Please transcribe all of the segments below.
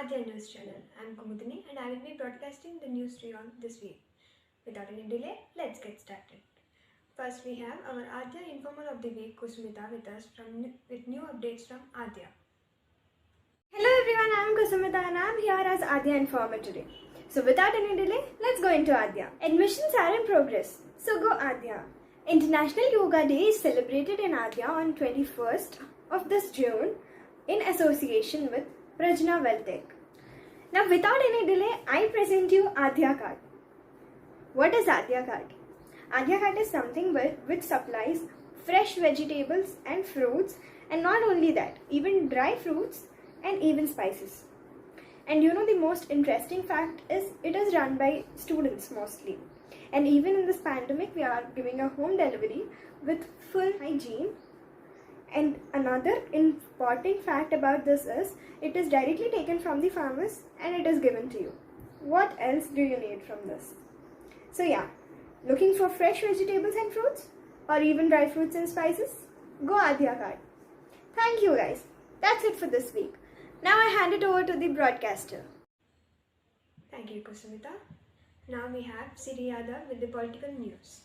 Adya News Channel. I'm Kumudini and I will be broadcasting the news to you on this week. Without any delay, let's get started. First, we have our Adya Informal of the Week Kusumita with us with new updates from Adya. Hello everyone, I am Kusumita and I am here as Adya Informer today. So without any delay, let's go into Adya. Admissions are in progress, so go Adya. International Yoga Day is celebrated in Adya on 21st of this June in association with Prajna Welltech. Now without any delay, I present you Adya Card. What is Adya Card? Adya Card is something which supplies fresh vegetables and fruits, and not only that, even dry fruits and even spices. And you know, the most interesting fact is it is run by students mostly. And even in this pandemic, we are giving a home delivery with full hygiene. And another important fact about this is it is directly taken from the farmers and it is given to you. What else do you need from this? So yeah, looking for fresh vegetables and fruits or even dry fruits and spices? Go Adya Card. Thank you guys. That's it for this week. Now I hand it over to the broadcaster. Thank you, Kusumita. Now we have Siri Yadav with the political news.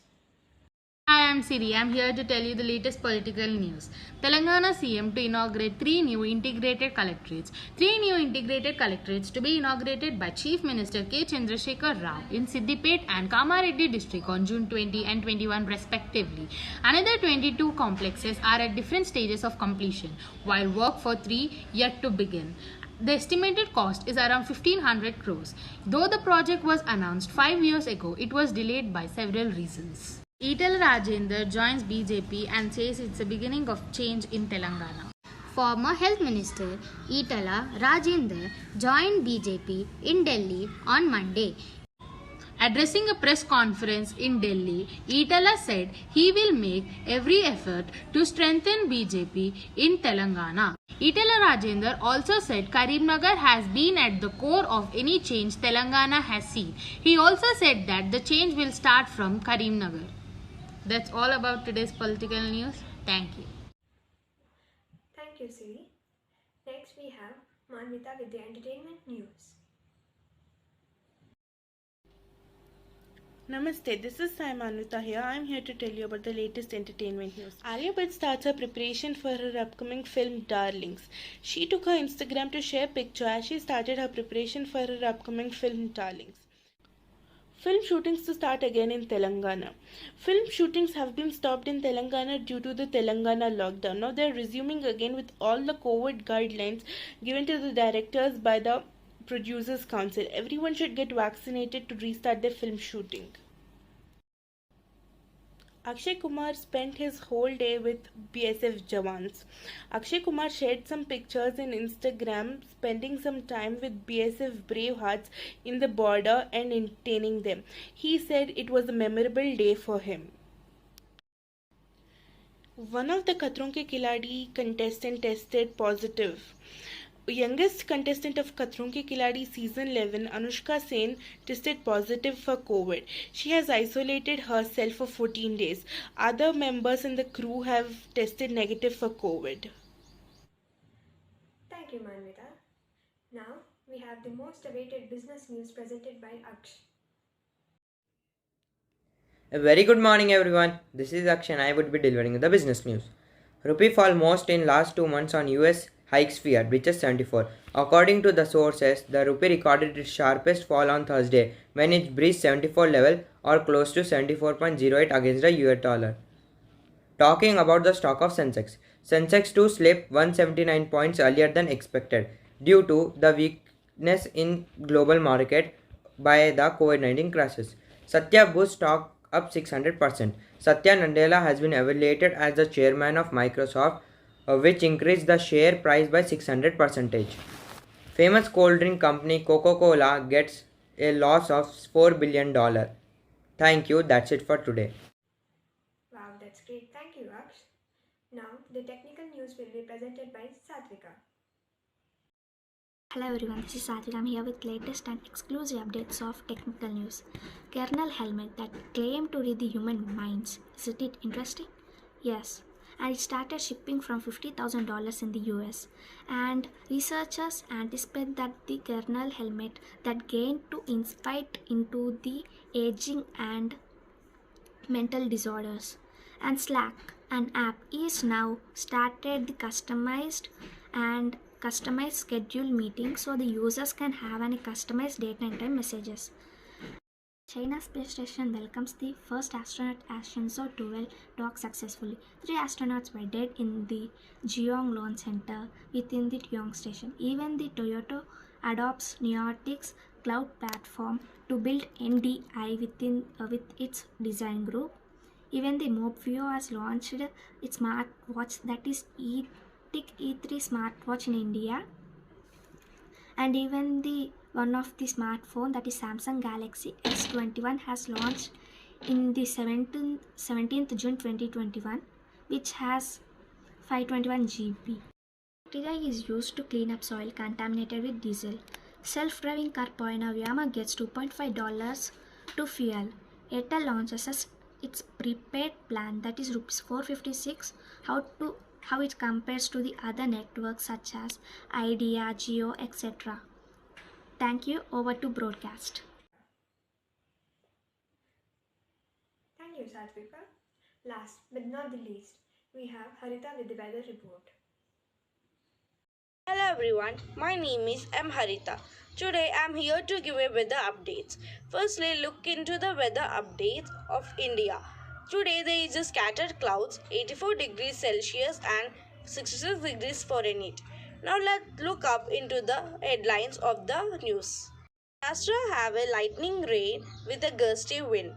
Hi, I'm Siri. I'm here to tell you the latest political news. Telangana CM to inaugurate three new integrated collectorates. Three new integrated collectorates to be inaugurated by Chief Minister K. Chandrasekhar Rao in Siddipet and Kamareddy district on June 20 and 21 respectively. Another 22 complexes are at different stages of completion, while work for three yet to begin. The estimated cost is around 1500 crores. Though the project was announced 5 years ago, it was delayed by several reasons. Etala Rajender joins BJP and says it's the beginning of change in Telangana. Former Health Minister Etala Rajender joined BJP in Delhi on Monday. Addressing a press conference in Delhi, Etala said he will make every effort to strengthen BJP in Telangana. Etala Rajender also said Karimnagar has been at the core of any change Telangana has seen. He also said that the change will start from Karimnagar. That's all about today's political news. Thank you. Thank you, Siri. Next we have Manvita with the entertainment news. Namaste, this is Sai Manvita here. I'm here to tell you about the latest entertainment news. Alia Bhatt starts her preparation for her upcoming film Darlings. She took her Instagram to share picture as she started her preparation for her upcoming film Darlings. Film shootings to start again in Telangana. Film shootings have been stopped in Telangana due to the Telangana lockdown. Now they are resuming again with all the COVID guidelines given to the directors by the Producers Council. Everyone should get vaccinated to restart their film shooting. Akshay Kumar spent his whole day with BSF Jawans. Akshay Kumar shared some pictures in Instagram spending some time with BSF Bravehearts in the border and entertaining them. He said it was a memorable day for him. One of the Khatron Ke Khiladi contestant tested positive. Youngest contestant of Khatron Ke Khiladi season 11, Anushka Sen, tested positive for COVID. She has isolated herself for 14 days. Other members in the crew have tested negative for COVID. Thank you, Manvita. Now we have the most awaited business news presented by Aksh. A very good morning everyone. This is Aksh and I would be delivering the business news. Rupee fall most in last 2 months on US hikes fear reaches 74. According to the sources, the rupee recorded its sharpest fall on Thursday when it breached 74 level or close to 74.08 against the US dollar. Talking about the stock of Sensex. Sensex 2 slipped 179 points earlier than expected due to the weakness in global market by the COVID-19 crisis. Satya boost stock up 600%. Satya Nadella has been evaluated as the chairman of Microsoft, which increased the share price by 600%. Famous cold drink company Coca-Cola gets a loss of $4 billion. Thank you, that's it for today. Wow, that's great. Thank you, Aksh. Now the technical news will be presented by Satvika. Hello everyone, this is Satvik. I'm here with latest and exclusive updates of technical news. Kernel helmet that claim to read the human minds. Isn't it interesting? Yes. and it started shipping from $50,000 in the US. And researchers anticipate that the kernel helmet that gained to insight into the aging and mental disorders. And Slack, an app, is now started the customized schedule meeting so the users can have any customized date and time messages. China space station welcomes the first astronaut as Shenzhou 12 docked successfully. 3 astronauts were dead in the Jiong Launch Center within the Tiong station. Even the Toyota adopts Neotics cloud platform to build NDI with its design group. Even the Mobvio has launched its smartwatch, that is TIC E3 smartwatch in India. And even the one of the smartphone, that is Samsung Galaxy S21, has launched in the 17th June 2021, which has 521 GB. Bacteria is used to clean up soil contaminated with diesel. Self-driving car Poina Vyama gets $2.5 to fuel. Airtel launches its prepaid plan, that is Rs 456. How it compares to the other networks such as Idea, Jio, etc. Thank you. Over to broadcast. Thank you, Satvika. Last but not the least, we have Harita with the weather report. Hello everyone, my name is M. Harita. Today I am here to give a weather updates. Firstly, look into the weather updates of India. Today there is a scattered clouds, 84 degrees Celsius and 66 degrees Fahrenheit. Now let's look up into the headlines of the news. Maharashtra have a lightning rain with a gusty wind.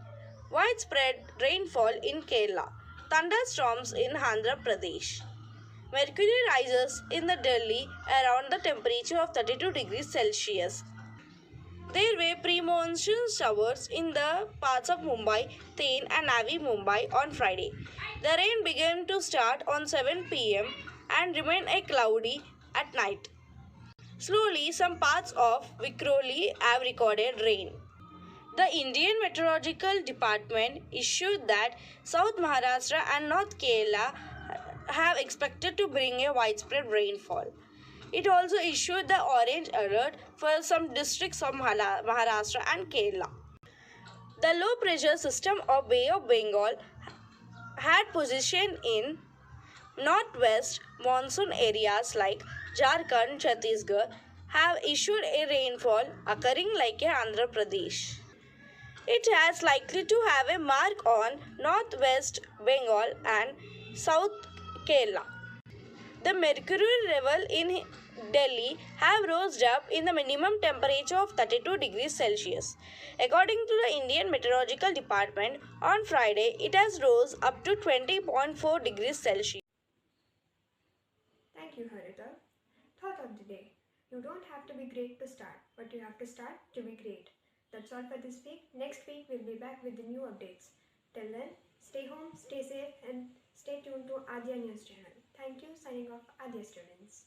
Widespread rainfall in Kerala. Thunderstorms in Andhra Pradesh. Mercury rises in the Delhi around the temperature of 32 degrees Celsius. There were pre-monsoon showers in the parts of Mumbai, Thane and Navi Mumbai on Friday. The rain began to start on 7 p.m. and remained cloudy at night. Slowly, some parts of Vikhroli have recorded rain. The Indian Meteorological Department issued that South Maharashtra and North Kerala have expected to bring a widespread rainfall. It also issued the orange alert for some districts of Maharashtra and Kerala. The low pressure system of Bay of Bengal had position in northwest monsoon areas like Jharkhand, Chhattisgarh have issued a rainfall occurring like Andhra Pradesh. It has likely to have a mark on northwest Bengal and south Kerala. The mercury level in Delhi have rose up in the minimum temperature of 32 degrees Celsius. According to the Indian Meteorological Department, on Friday it has rose up to 20.4 degrees Celsius. Thank you, Harita. Thought of the day. You don't have to be great to start, but you have to start to be great. That's all for this week. Next week we'll be back with the new updates. Till then, stay home, stay safe and stay tuned to Adya News channel. Thank you. Signing off, Adya students.